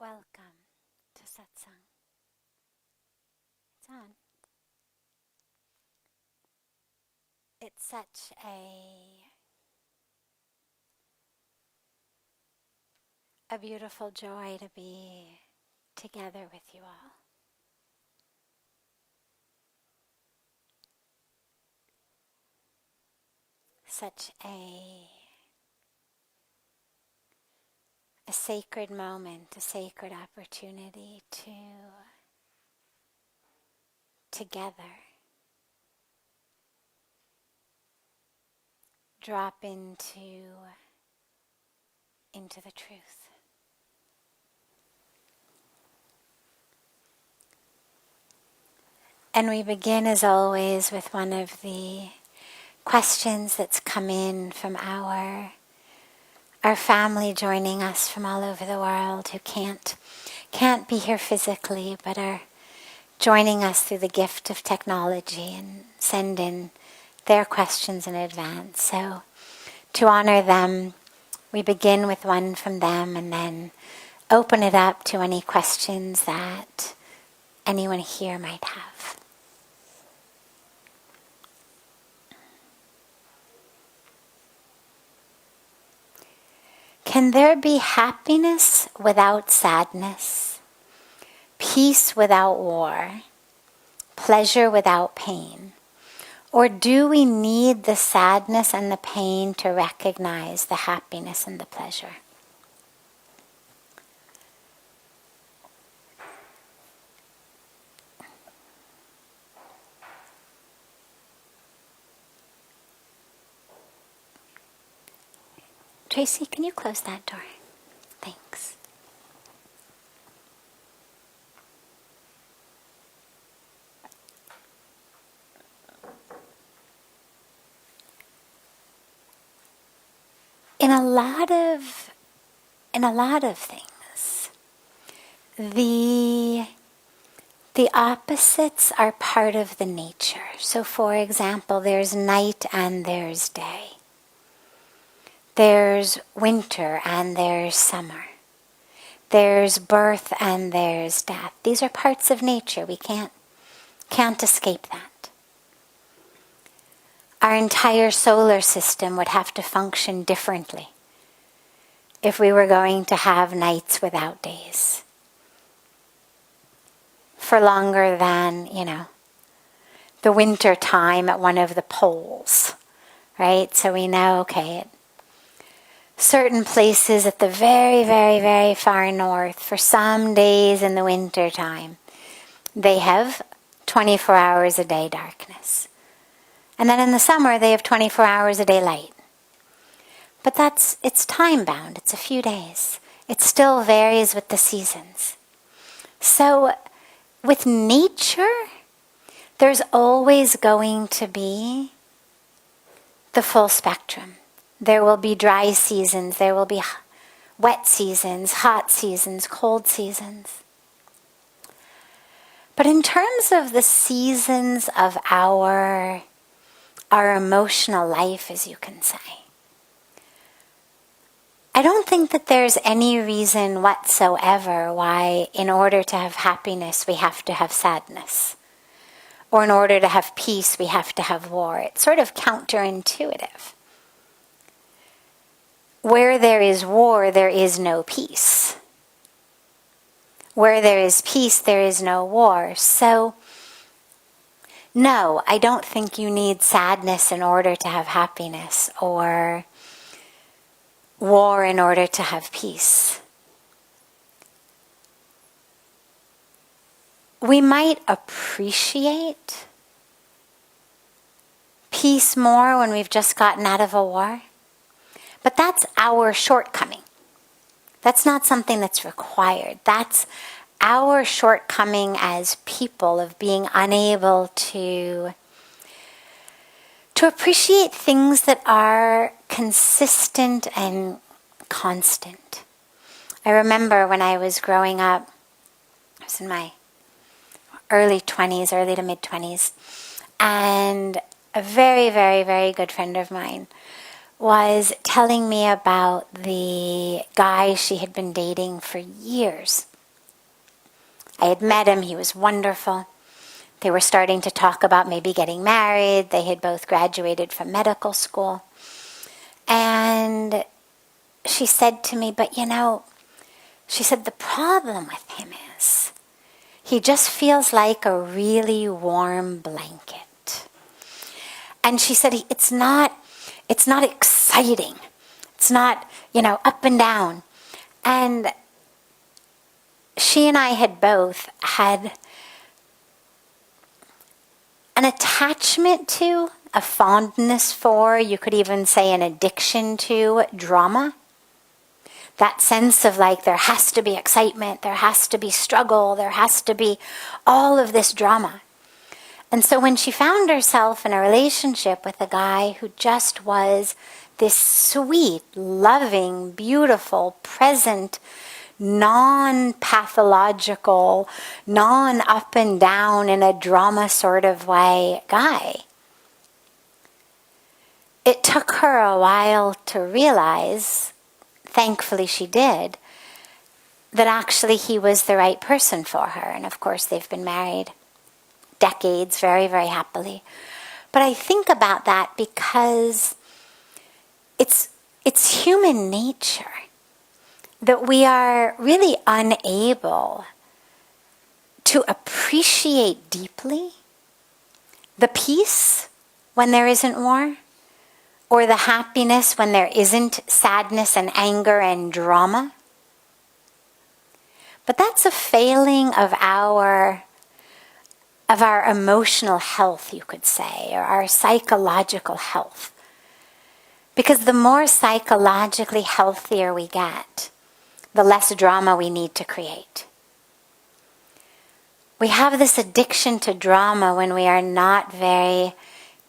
Welcome to Satsang. It's on. It's such a beautiful joy to be together with you all. Such a sacred moment, a sacred opportunity to together drop into the truth. And we begin as always with one of the questions that's come in from our family joining us from all over the world who can't be here physically but are joining us through the gift of technology and send in their questions in advance. So to honor them, we begin with one from them and then open it up to any questions that anyone here might have. Can there be happiness without sadness, peace without war, pleasure without pain? Or do we need the sadness and the pain to recognize the happiness and the pleasure? Tracy, can you close that door? Thanks. In a lot of things, the opposites are part of the nature. So for example, there's night and there's day. There's winter and there's summer. There's birth and there's death. These are parts of nature. We can't escape that. Our entire solar system would have to function differently if we were going to have nights without days for longer than, the winter time at one of the poles, right? So we know, okay, certain places at the very, very, very far north, for some days in the winter time, they have 24 hours a day darkness. And then in the summer, they have 24 hours a day light. But it's time bound. It's a few days. It still varies with the seasons. So with nature, there's always going to be the full spectrum. There will be dry seasons, there will be wet seasons, hot seasons, cold seasons. But in terms of the seasons of our emotional life, as you can say, I don't think that there's any reason whatsoever why in order to have happiness we have to have sadness. Or in order to have peace we have to have war. It's sort of counterintuitive. Where there is war, there is no peace. Where there is peace, there is no war. So, no, I don't think you need sadness in order to have happiness, or war in order to have peace. We might appreciate peace more when we've just gotten out of a war. But that's our shortcoming. That's not something that's required. That's our shortcoming as people of being unable to appreciate things that are consistent and constant. I remember when I was growing up, I was in my early to mid-20s, and a very, very, very good friend of mine was telling me about the guy she had been dating for years. I had met him. He was wonderful. They were starting to talk about maybe getting married. They had both graduated from medical school. And she said to me, but she said, the problem with him is he just feels like a really warm blanket. And she said, it's not exciting. It's not, up and down. And she and I had both had an attachment to, a fondness for, you could even say an addiction to drama. That sense of like there has to be excitement, there has to be struggle, there has to be all of this drama. And so when she found herself in a relationship with a guy who just was this sweet, loving, beautiful, present, non-pathological, non-up and down in a drama sort of way guy, it took her a while to realize, thankfully she did, that actually he was the right person for her. And of course they've been married decades, very, very happily. But I think about that because it's human nature that we are really unable to appreciate deeply the peace when there isn't war, or the happiness when there isn't sadness and anger and drama. But that's a failing of our emotional health, you could say, or our psychological health. Because the more psychologically healthier we get, the less drama we need to create. We have this addiction to drama when we are not very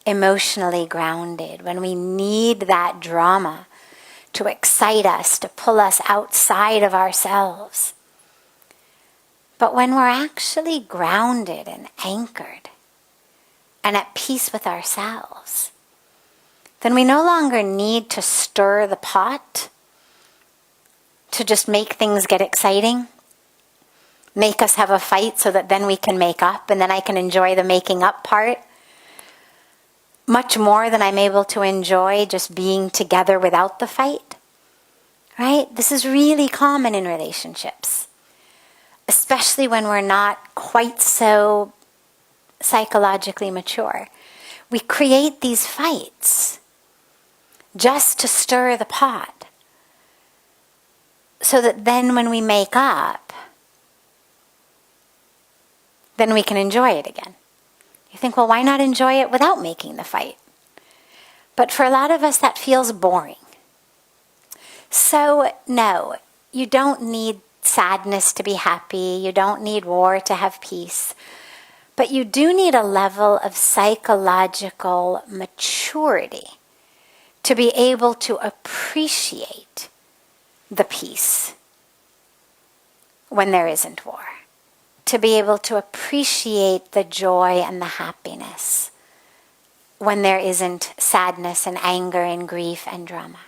emotionally grounded, when we need that drama to excite us, to pull us outside of ourselves. But when we're actually grounded and anchored and at peace with ourselves, then we no longer need to stir the pot to just make things get exciting, make us have a fight so that then we can make up, and then I can enjoy the making up part much more than I'm able to enjoy just being together without the fight. Right? This is really common in relationships, especially when we're not quite so psychologically mature. We create these fights just to stir the pot, so that then when we make up, then we can enjoy it again. You think, well, why not enjoy it without making the fight? But for a lot of us, that feels boring. So, no, you don't need sadness to be happy. You don't need war to have peace. But you do need a level of psychological maturity to be able to appreciate the peace when there isn't war. To be able to appreciate the joy and the happiness when there isn't sadness and anger and grief and drama.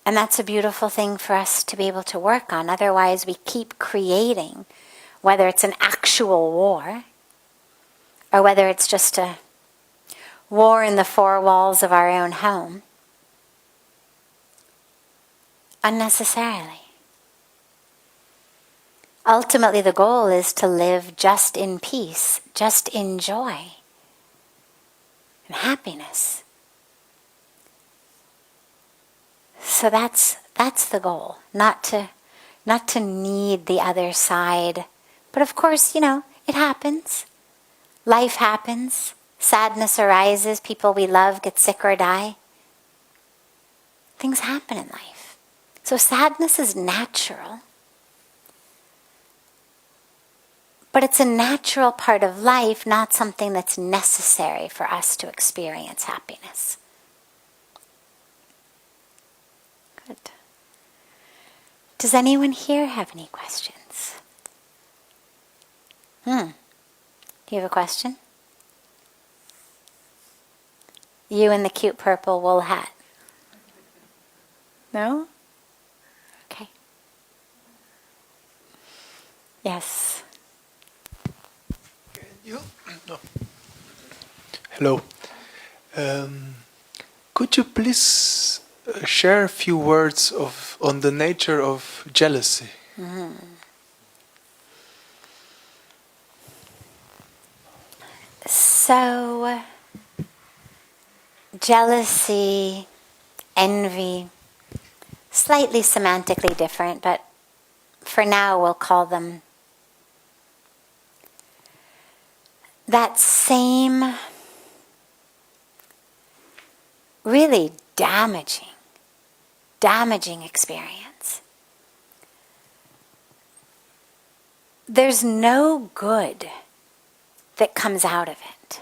And that's a beautiful thing for us to be able to work on. Otherwise, we keep creating, whether it's an actual war or whether it's just a war in the four walls of our own home, unnecessarily. Ultimately, the goal is to live just in peace, just in joy and happiness. So that's the goal, not to need the other side. But of course, it happens. Life happens. Sadness arises. People we love get sick or die. Things happen in life. So sadness is natural. But it's a natural part of life, not something that's necessary for us to experience happiness. Good. Does anyone here have any questions? Do you have a question? You in the cute purple wool hat. No? Okay. Yes. You? No. Hello. Could you please share a few words on the nature of jealousy? So, jealousy, envy, slightly semantically different, but for now we'll call them that same really damaging experience. There's no good that comes out of it.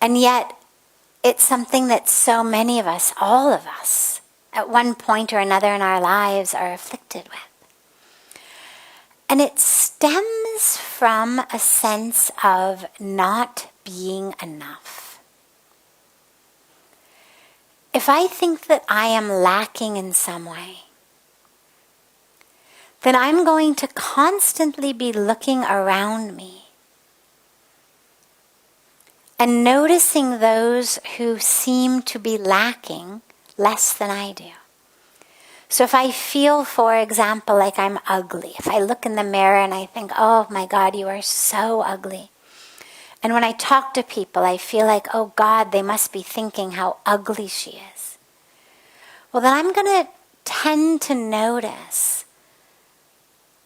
And yet, it's something that so many of us, all of us, at one point or another in our lives are afflicted with. And it stems from a sense of not being enough. If I think that I am lacking in some way, then I'm going to constantly be looking around me and noticing those who seem to be lacking less than I do. So if I feel, for example, like I'm ugly, if I look in the mirror and I think, oh my God, you are so ugly. And when I talk to people, I feel like, oh God, they must be thinking how ugly she is. Well, then I'm going to tend to notice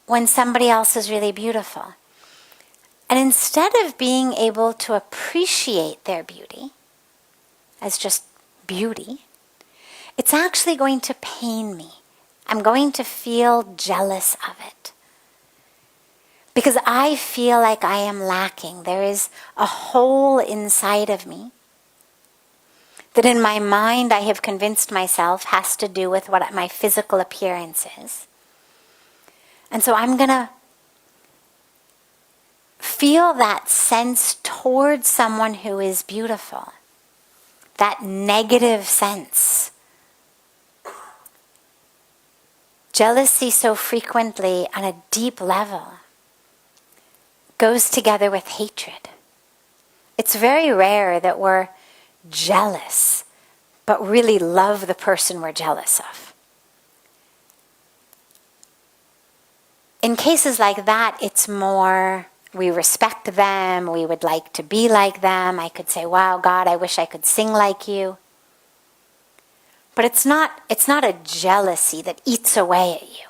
when somebody else is really beautiful. And instead of being able to appreciate their beauty as just beauty, it's actually going to pain me. I'm going to feel jealous of it. Because I feel like I am lacking. There is a hole inside of me that in my mind I have convinced myself has to do with what my physical appearance is. And so I'm going to feel that sense towards someone who is beautiful. That negative sense. Jealousy so frequently on a deep level goes together with hatred. It's very rare that we're jealous, but really love the person we're jealous of. In cases like that, it's more, we respect them, we would like to be like them. I could say, wow, God, I wish I could sing like you. But it's not a jealousy that eats away at you.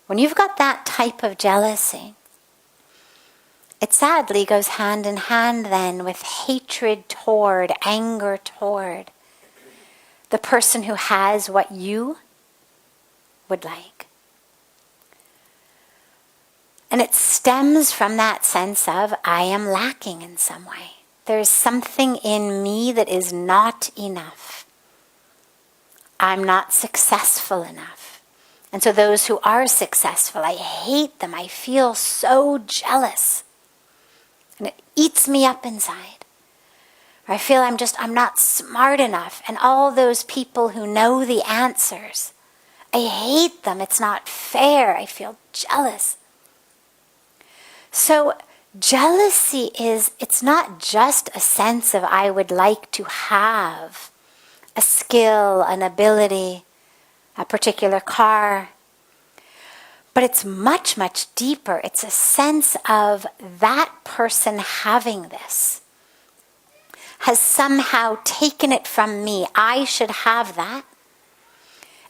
When you've got that type of jealousy, it sadly goes hand in hand then with hatred toward, anger toward the person who has what you would like. And it stems from that sense of, I am lacking in some way. There is something in me that is not enough. I'm not successful enough. And so those who are successful, I hate them. I feel so jealous. And it eats me up inside. Or I feel I'm not smart enough. And all those people who know the answers, I hate them. It's not fair. I feel jealous. So jealousy it's not just a sense of I would like to have a skill, an ability, a particular car. But it's much, much deeper. It's a sense of that person having this has somehow taken it from me. I should have that.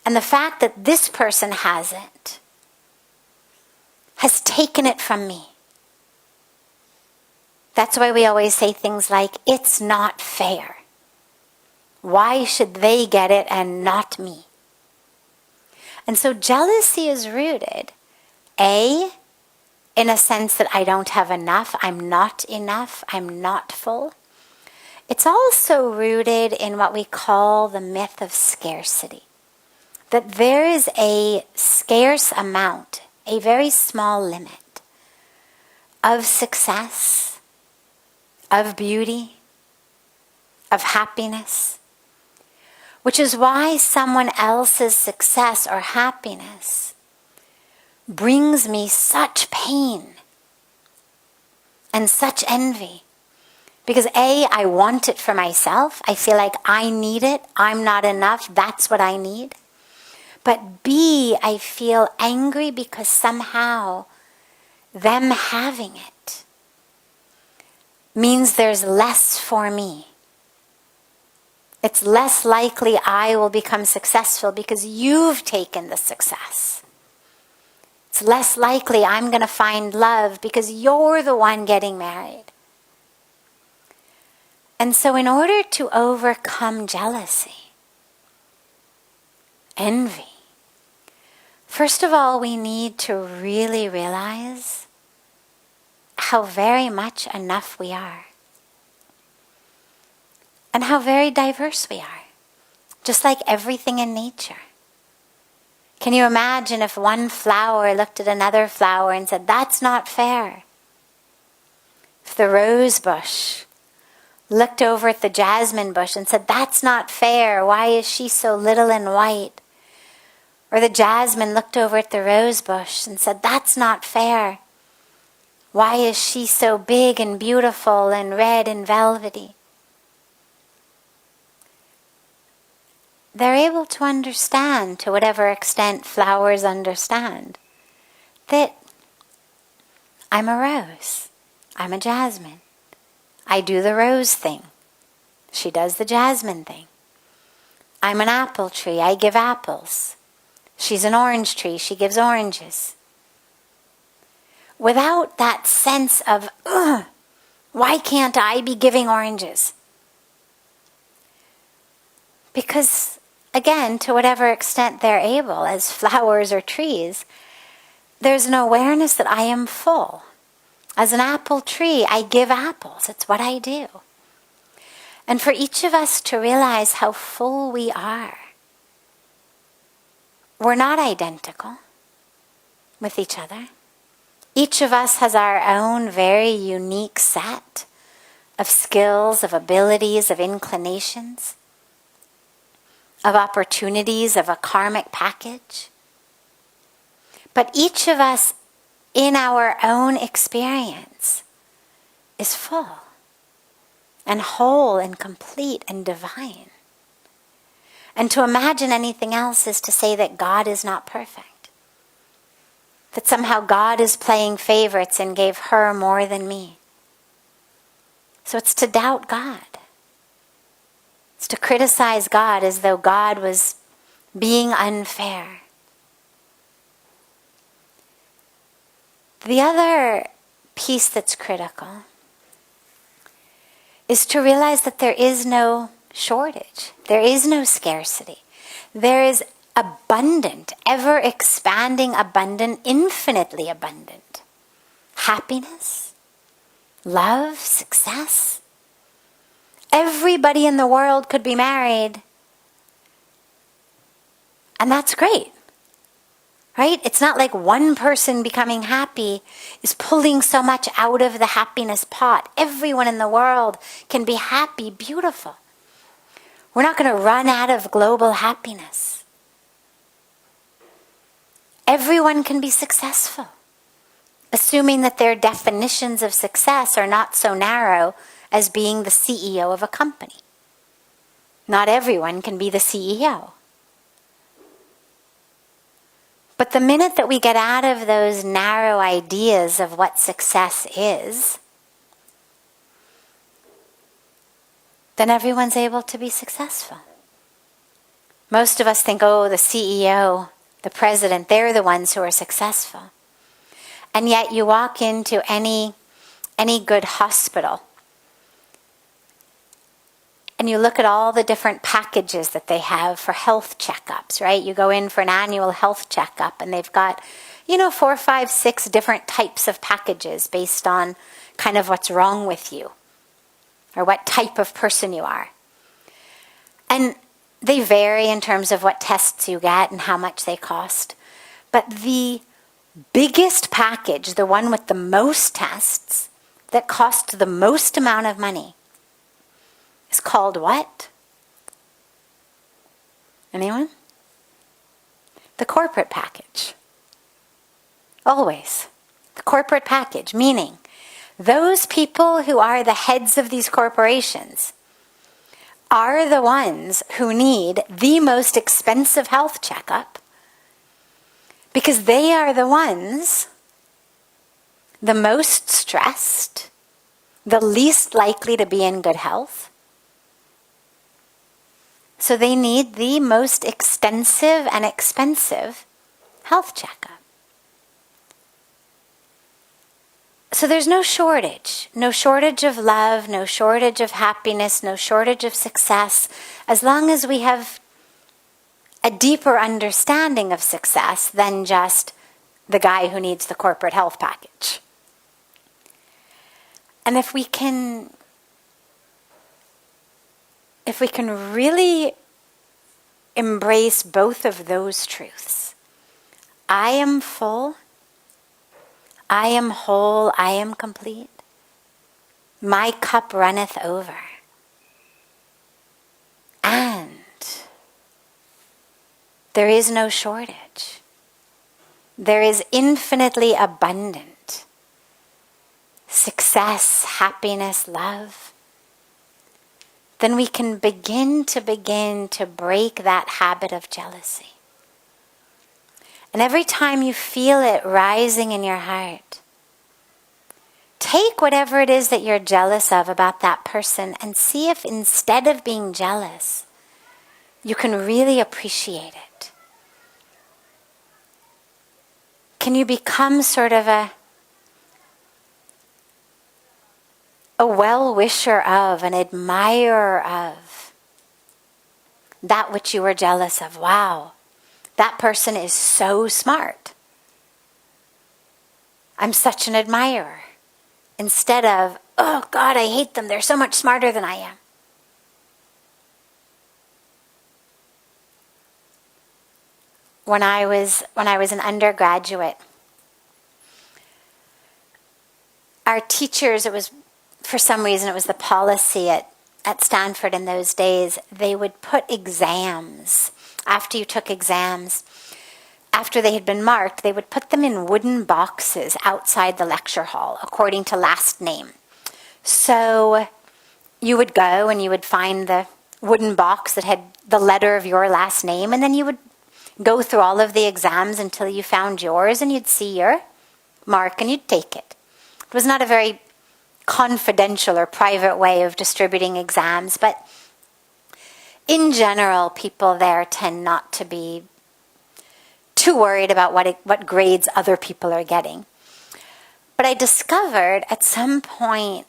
And the fact that this person has it has taken it from me. That's why we always say things like, it's not fair. Why should they get it and not me? And so jealousy is rooted, A, in a sense that I don't have enough, I'm not enough, I'm not full. It's also rooted in what we call the myth of scarcity. That there is a scarce amount, a very small limit of success, of beauty, of happiness, which is why someone else's success or happiness brings me such pain and such envy. Because A, I want it for myself. I feel like I need it. I'm not enough. That's what I need. But B, I feel angry because somehow them having it means there's less for me. It's less likely I will become successful because you've taken the success. It's less likely I'm going to find love because you're the one getting married. And so in order to overcome jealousy, envy, first of all, we need to really realize how very much enough we are. And how very diverse we are. Just like everything in nature. Can you imagine if one flower looked at another flower and said, that's not fair? If the rose bush looked over at the jasmine bush and said, that's not fair. Why is she so little and white? Or the jasmine looked over at the rose bush and said, that's not fair. Why is she so big and beautiful and red and velvety? They're able to understand, to whatever extent flowers understand, that I'm a rose, I'm a jasmine. I do the rose thing. She does the jasmine thing. I'm an apple tree, I give apples. She's an orange tree, she gives oranges. Without that sense of, why can't I be giving oranges? Because, again, to whatever extent they're able, as flowers or trees, there's an awareness that I am full. As an apple tree, I give apples. It's what I do. And for each of us to realize how full we are. We're not identical with each other. Each of us has our own very unique set of skills, of abilities, of inclinations, of opportunities, of a karmic package. But each of us, in our own experience, is full and whole and complete and divine. And to imagine anything else is to say that God is not perfect. That somehow God is playing favorites and gave her more than me. So it's to doubt God. It's to criticize God as though God was being unfair. The other piece that's critical is to realize that there is no shortage. There is no scarcity. There is abundant, ever expanding, abundant, infinitely abundant happiness, love, success. Everybody in the world could be married. And that's great. Right? It's not like one person becoming happy is pulling so much out of the happiness pot. Everyone in the world can be happy, beautiful. We're not going to run out of global happiness. Everyone can be successful, assuming that their definitions of success are not so narrow as being the CEO of a company. Not everyone can be the CEO. But the minute that we get out of those narrow ideas of what success is, then everyone's able to be successful. Most of us think, oh, the CEO, the president, they're the ones who are successful. And yet you walk into any good hospital and you look at all the different packages that they have for health checkups, right? You go in for an annual health checkup and they've got, 4, 5, 6 different types of packages based on kind of what's wrong with you or what type of person you are. And they vary in terms of what tests you get and how much they cost. But the biggest package, the one with the most tests, that costs the most amount of money, is called what? Anyone? The corporate package. Always. The corporate package, meaning those people who are the heads of these corporations are the ones who need the most expensive health checkup, because they are the ones the most stressed, the least likely to be in good health. So they need the most extensive and expensive health checkup. So there's no shortage of love, no shortage of happiness, no shortage of success, as long as we have a deeper understanding of success than just the guy who needs the corporate health package. And if we can really embrace both of those truths, I am full, I am whole, I am complete, my cup runneth over, and there is no shortage. There is infinitely abundant success, happiness, love. Then we can begin to break that habit of jealousy. And every time you feel it rising in your heart, take whatever it is that you're jealous of about that person and see if instead of being jealous, you can really appreciate it. Can you become sort of a well-wisher of, an admirer of that which you were jealous of? Wow, that person is so smart. I'm such an admirer. Instead of, oh God, I hate them, they're so much smarter than I am. When I was an undergraduate, our teachers, for some reason it was the policy at Stanford in those days, they would put exams, after you took exams, after they had been marked, they would put them in wooden boxes outside the lecture hall according to last name. So you would go and you would find the wooden box that had the letter of your last name, and then you would go through all of the exams until you found yours, and you'd see your mark and you'd take it. It was not a very confidential or private way of distributing exams, but in general, people there tend not to be too worried about what grades other people are getting. But I discovered at some point,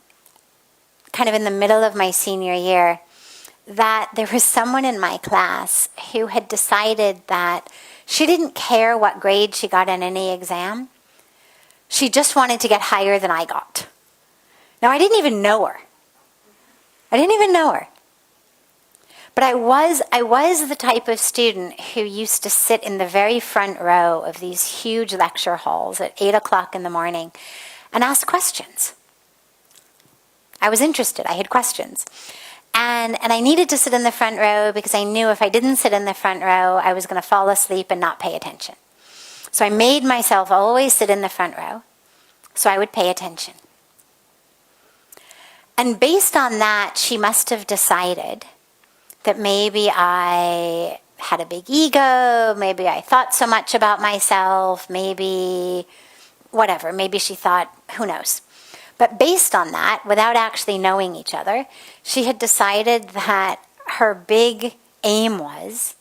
kind of in the middle of my senior year, that there was someone in my class who had decided that she didn't care what grade she got in any exam. She just wanted to get higher than I got. Now, I didn't even know her. But I was the type of student who used to sit in the very front row of these huge lecture halls at 8 o'clock in the morning and ask questions. I was interested. I had questions. And I needed to sit in the front row because I knew if I didn't sit in the front row, I was going to fall asleep and not pay attention. So I made myself always sit in the front row so I would pay attention. And based on that, she must have decided that maybe I had a big ego, maybe I thought so much about myself, maybe whatever, maybe she thought, who knows. But based on that, without actually knowing each other, she had decided that her big aim was,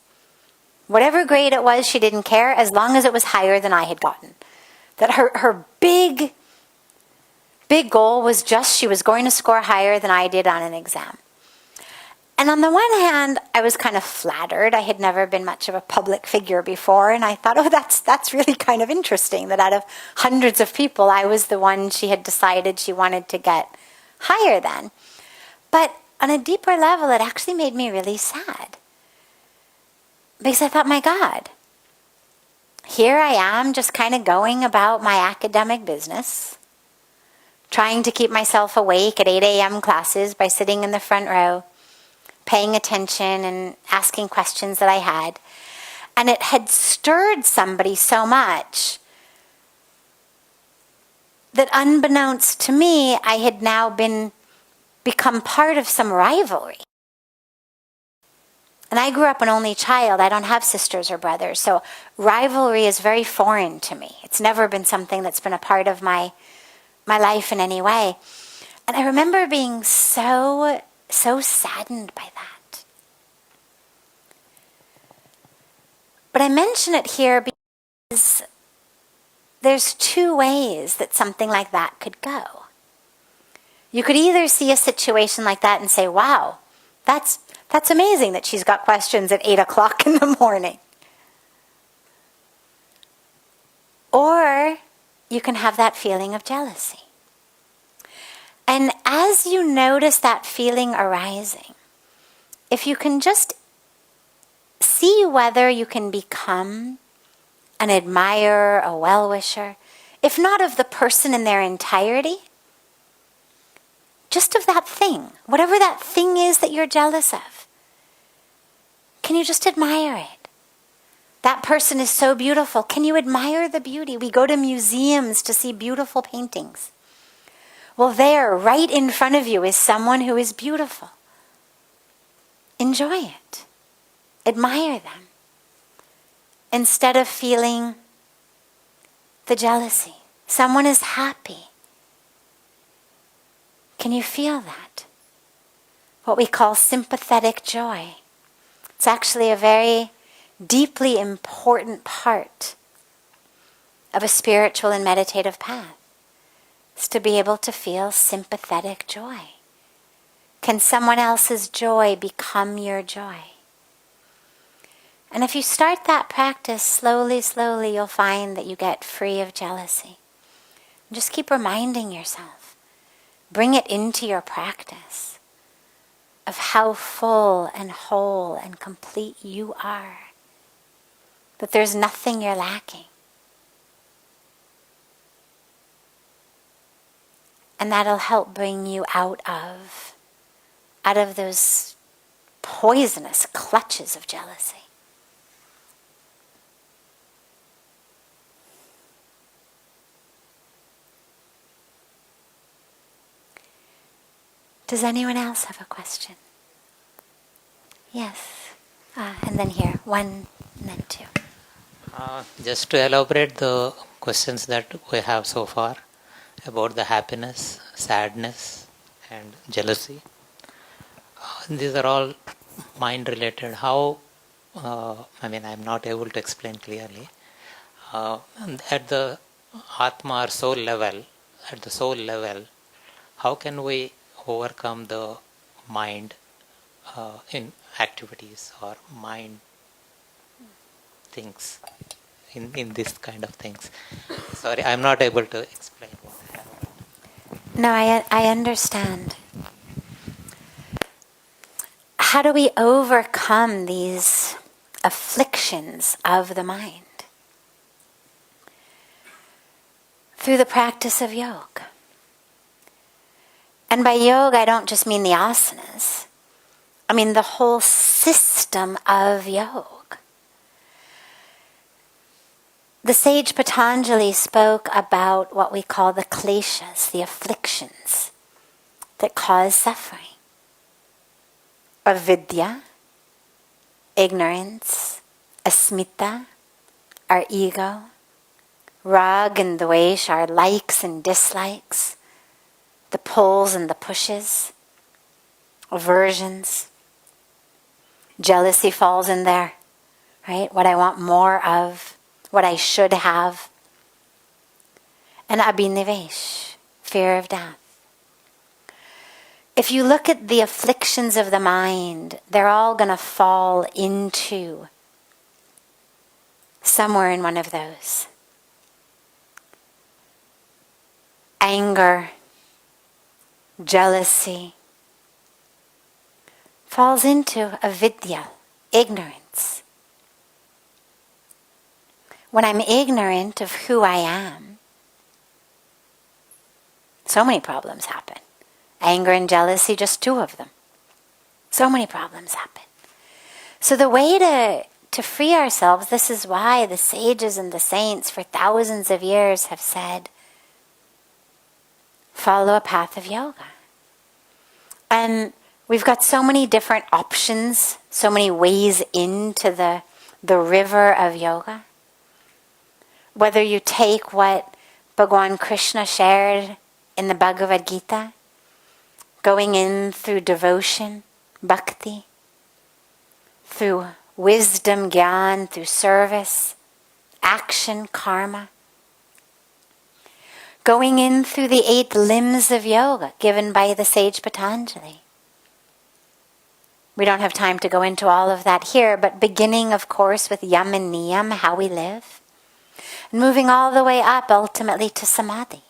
whatever grade it was, she didn't care, as long as it was higher than I had gotten. That her big goal was just she was going to score higher than I did on an exam. And on the one hand, I was kind of flattered. I had never been much of a public figure before, and I thought, oh, that's really kind of interesting that out of hundreds of people, I was the one she had decided she wanted to get higher than. But on a deeper level, it actually made me really sad. Because I thought, my God, here I am just kind of going about my academic business, trying to keep myself awake at 8 a.m. classes by sitting in the front row, paying attention and asking questions that I had. And it had stirred somebody so much that unbeknownst to me, I had now become part of some rivalry. And I grew up an only child. I don't have sisters or brothers. So rivalry is very foreign to me. It's never been something that's been a part of my life in any way. And I remember being so saddened by that. But I mention it here because there's two ways that something like that could go. You could either see a situation like that and say, wow, that's amazing that she's got questions at 8 o'clock in the morning. Or you can have that feeling of jealousy. And as you notice that feeling arising, if you can just see whether you can become an admirer, a well-wisher, if not of the person in their entirety, just of that thing, whatever that thing is that you're jealous of. Can you just admire it? That person is so beautiful. Can you admire the beauty? We go to museums to see beautiful paintings. Well, there, right in front of you, is someone who is beautiful. Enjoy it. Admire them. Instead of feeling the jealousy. Someone is happy. Can you feel that? What we call sympathetic joy. It's actually a very deeply important part of a spiritual and meditative path. It's to be able to feel sympathetic joy. Can someone else's joy become your joy? And if you start that practice slowly, you'll find that you get free of jealousy. Just keep reminding yourself. Bring it into your practice of how full and whole and complete you are. That there's nothing you're lacking. And that'll help bring you out of those poisonous clutches of jealousy. Does anyone else have a question? Yes. And then here, one and then two. Just to elaborate the questions that we have so far about the happiness, sadness and jealousy. These are all mind related. How, I'm not able to explain clearly. At the Atma or soul level, how can we overcome the mind in activities or mind things in this kind of things? Sorry, I'm not able to explain what I have. No, I understand. How do we overcome these afflictions of the mind? Through the practice of yoga. And by yoga, I don't just mean the asanas. I mean the whole system of yoga. The sage Patanjali spoke about what we call the kleshas, the afflictions that cause suffering. Avidya, ignorance, asmita, our ego, rag and dvesh, our likes and dislikes, the pulls and the pushes, aversions. Jealousy falls in there, right? What I want more of, what I should have. And abhinivesh, fear of death. If you look at the afflictions of the mind, they're all going to fall into somewhere in one of those. Anger, jealousy, falls into avidya, ignorance. When I'm ignorant of who I am, so many problems happen. Anger and jealousy, just two of them. So many problems happen. So the way to free ourselves, this is why the sages and the saints for thousands of years have said, follow a path of yoga. And we've got so many different options, so many ways into the river of yoga. Whether you take what Bhagwan Krishna shared in the Bhagavad Gita, going in through devotion, bhakti, through wisdom, gyan, through service, action, karma. Going in through the 8 limbs of yoga given by the sage Patanjali. We don't have time to go into all of that here, but beginning, of course, with yam and niyam, how we live, and moving all the way up ultimately to samadhi.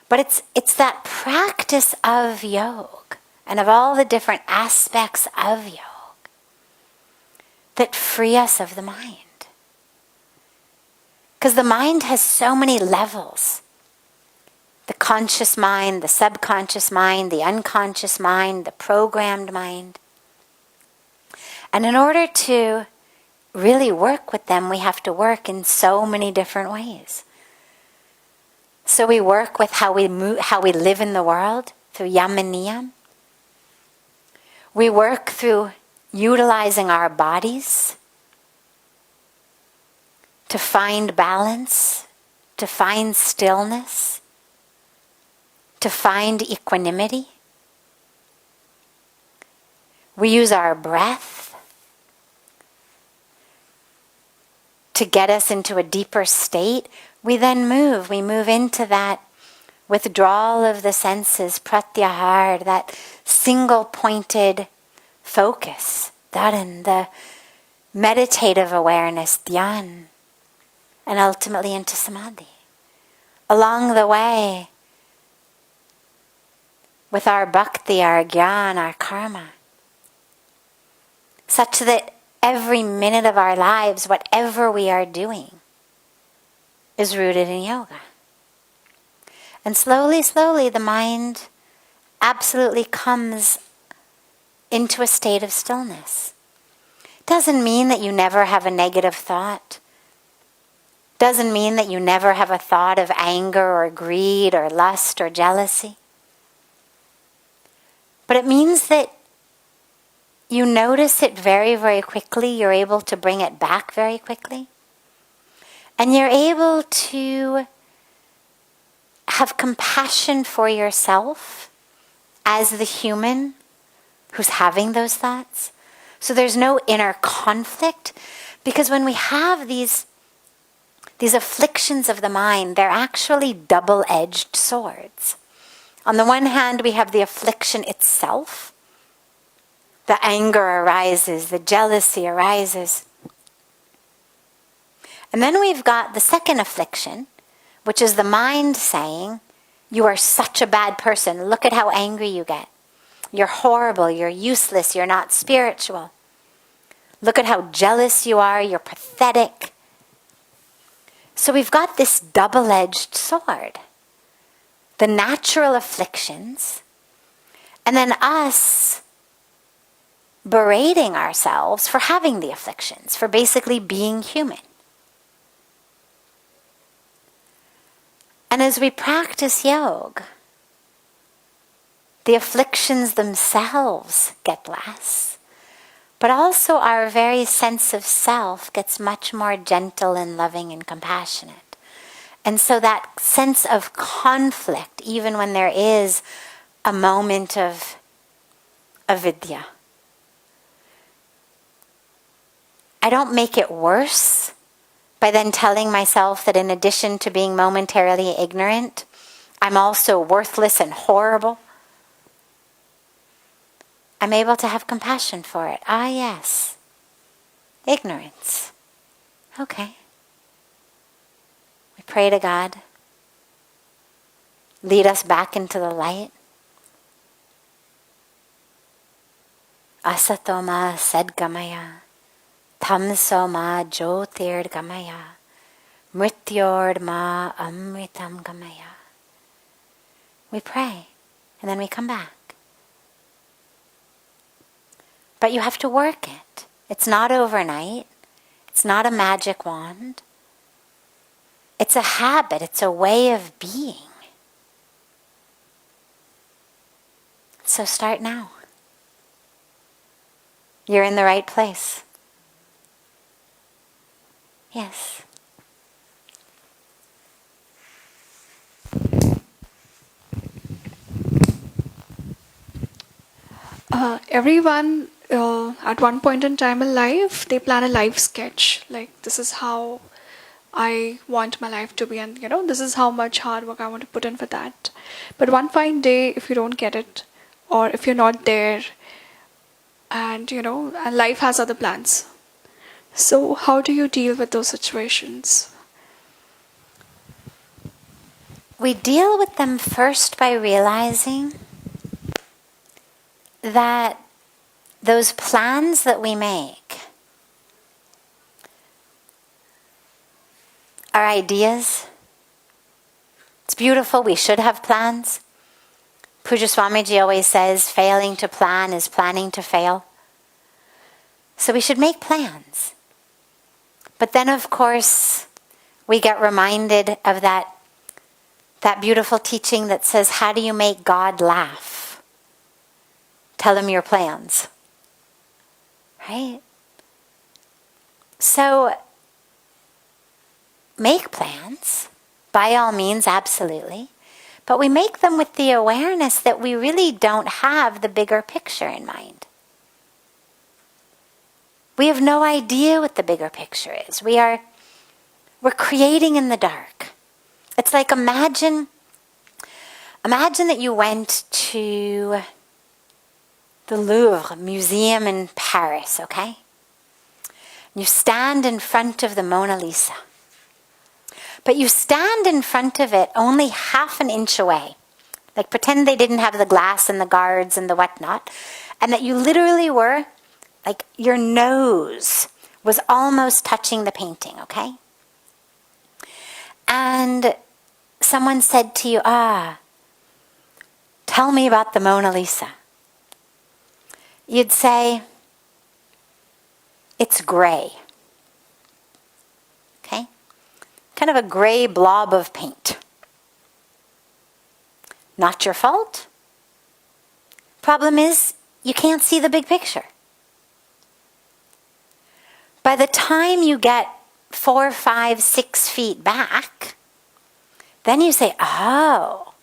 But it's that practice of yoga and of all the different aspects of yoga that free us of the mind. Because the mind has so many levels. The conscious mind, the subconscious mind, the unconscious mind, the programmed mind. And in order to really work with them, we have to work in so many different ways. So we work with how we live in the world through yam and niyam. We work through utilizing our bodies to find balance, to find stillness, to find equanimity. We use our breath to get us into a deeper state. We then move. We move into that withdrawal of the senses, pratyahar, that single-pointed focus, dharan, the meditative awareness, dhyan, and ultimately into samadhi. Along the way, with our bhakti, our gyan, our karma, such that every minute of our lives, whatever we are doing, is rooted in yoga. And slowly, slowly, the mind absolutely comes into a state of stillness. Doesn't mean that you never have a negative thought. Doesn't mean that you never have a thought of anger or greed or lust or jealousy. But it means that you notice it very, very quickly. You're able to bring it back very quickly. And you're able to have compassion for yourself as the human who's having those thoughts. So there's no inner conflict, because when we have these afflictions of the mind, they're actually double-edged swords. On the one hand, we have the affliction itself. The anger arises, the jealousy arises. And then we've got the second affliction, which is the mind saying, you are such a bad person. Look at how angry you get. You're horrible, you're useless, you're not spiritual. Look at how jealous you are, you're pathetic. So we've got this double-edged sword. The natural afflictions, and then us berating ourselves for having the afflictions, for basically being human. And as we practice yoga, the afflictions themselves get less, but also our very sense of self gets much more gentle and loving and compassionate. And so that sense of conflict, even when there is a moment of avidya, I don't make it worse by then telling myself that in addition to being momentarily ignorant, I'm also worthless and horrible. I'm able to have compassion for it. Ah, yes. Ignorance. Okay. We pray to God. Lead us back into the light. Asatoma sadgamaya. Tamsoma jyotirgamaya. Mrityorma amritam gamaya. We pray, and then we come back. But you have to work it. It's not overnight. It's not a magic wand. It's a habit. It's a way of being. So start now. You're in the right place. Yes. Everyone at one point in time in life, they plan a life sketch. Like, this is how I want my life to be, and this is how much hard work I want to put in for that. But one fine day, if you don't get it, or if you're not there, and and life has other plans. So, how do you deal with those situations? We deal with them first by realizing that those plans that we make are ideas. It's beautiful, we should have plans. Puja Swamiji always says, failing to plan is planning to fail. So we should make plans. But then, of course, we get reminded of that beautiful teaching that says, how do you make God laugh? Tell him your plans. Right? So, make plans, by all means, absolutely. But we make them with the awareness that we really don't have the bigger picture in mind. We have no idea what the bigger picture is. We're creating in the dark. It's like imagine that you went to the Louvre Museum in Paris, okay? You stand in front of the Mona Lisa. But you stand in front of it only half an inch away. Like pretend they didn't have the glass and the guards and the whatnot. And that you literally were, like your nose was almost touching the painting, okay? And someone said to you, tell me about the Mona Lisa. You'd say, it's gray. Okay? Kind of a gray blob of paint. Not your fault. Problem is, you can't see the big picture. By the time you get 4, 5, 6 feet back, then you say, oh,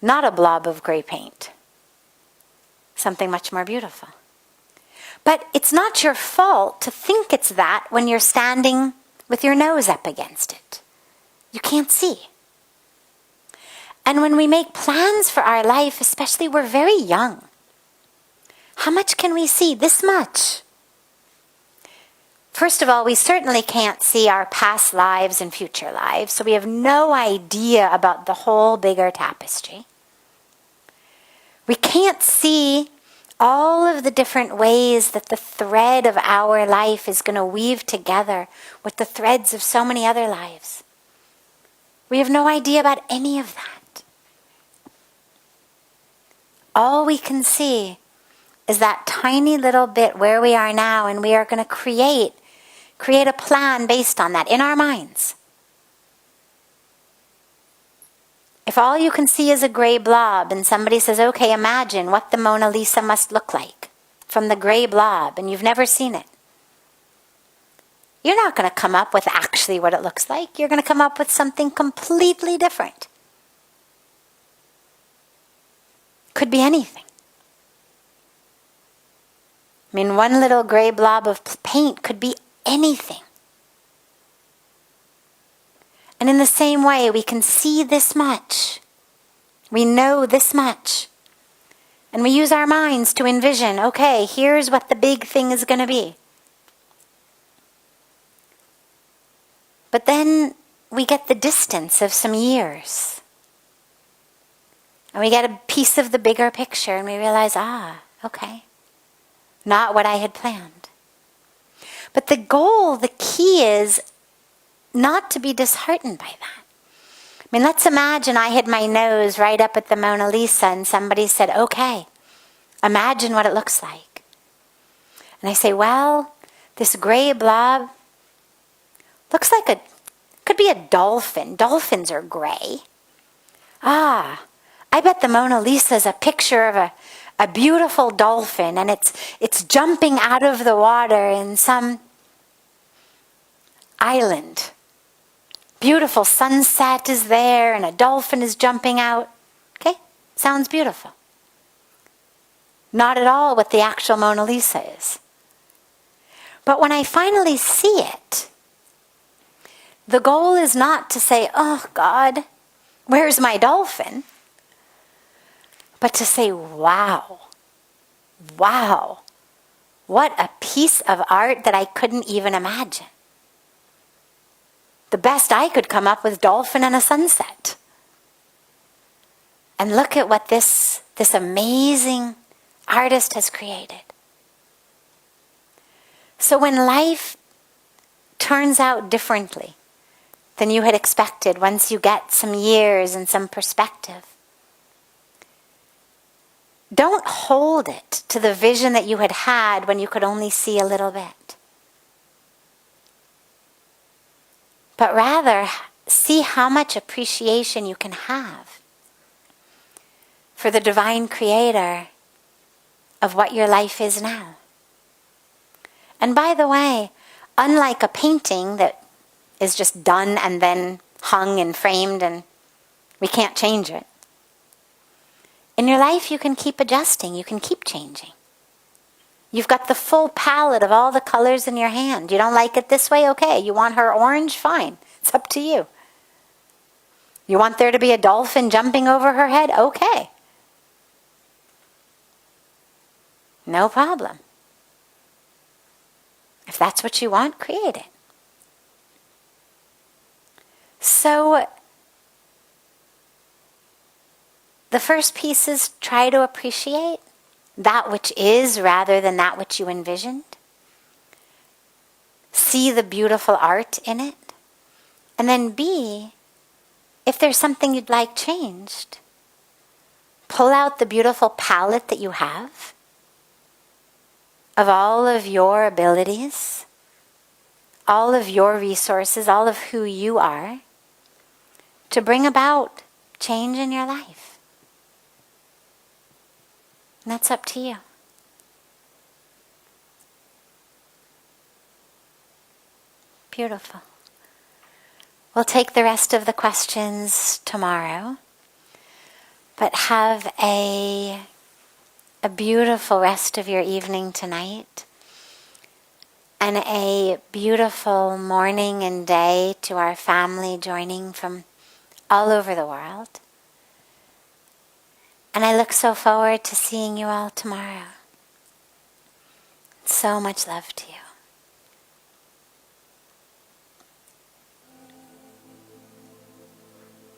not a blob of gray paint. Something much more beautiful. But it's not your fault to think it's that when you're standing with your nose up against it. You can't see. And when we make plans for our life, especially we're very young, how much can we see? This much. First of all, we certainly can't see our past lives and future lives, so we have no idea about the whole bigger tapestry. We can't see all of the different ways that the thread of our life is going to weave together with the threads of so many other lives. We have no idea about any of that. All we can see is that tiny little bit where we are now, and we are going to create a plan based on that in our minds. If all you can see is a gray blob and somebody says, okay, imagine what the Mona Lisa must look like from the gray blob, and you've never seen it, you're not going to come up with actually what it looks like. You're going to come up with something completely different. Could be anything. I mean, one little gray blob of paint could be anything. And in the same way, we can see this much. We know this much. And we use our minds to envision, okay, here's what the big thing is going to be. But then we get the distance of some years. And we get a piece of the bigger picture and we realize, okay, not what I had planned. But the goal, the key is not to be disheartened by that. I mean, let's imagine I had my nose right up at the Mona Lisa and somebody said, okay, imagine what it looks like. And I say, well, this gray blob looks like could be a dolphin. Dolphins are gray. I bet the Mona Lisa is a picture of a beautiful dolphin, and it's jumping out of the water in some island. Beautiful sunset is there, and a dolphin is jumping out. Okay? Sounds beautiful. Not at all what the actual Mona Lisa is. But when I finally see it, the goal is not to say, oh God, where's my dolphin? But to say, wow, what a piece of art that I couldn't even imagine. The best I could come up with, dolphin and a sunset. And look at what this amazing artist has created. So when life turns out differently than you had expected, once you get some years and some perspective, don't hold it to the vision that you had when you could only see a little bit. But rather, see how much appreciation you can have for the divine creator of what your life is now. And by the way, unlike a painting that is just done and then hung and framed and we can't change it, in your life you can keep adjusting, you can keep changing. You've got the full palette of all the colors in your hand. You don't like it this way? Okay. You want her orange? Fine. It's up to you. You want there to be a dolphin jumping over her head? Okay. No problem. If that's what you want, create it. So, the first piece is try to appreciate that which is rather than that which you envisioned. See the beautiful art in it. And then B, if there's something you'd like changed, pull out the beautiful palette that you have of all of your abilities, all of your resources, all of who you are, to bring about change in your life. And that's up to you. Beautiful. We'll take the rest of the questions tomorrow, but have a beautiful rest of your evening tonight, and a beautiful morning and day to our family joining from all over the world. And I look so forward to seeing you all tomorrow. So much love to you.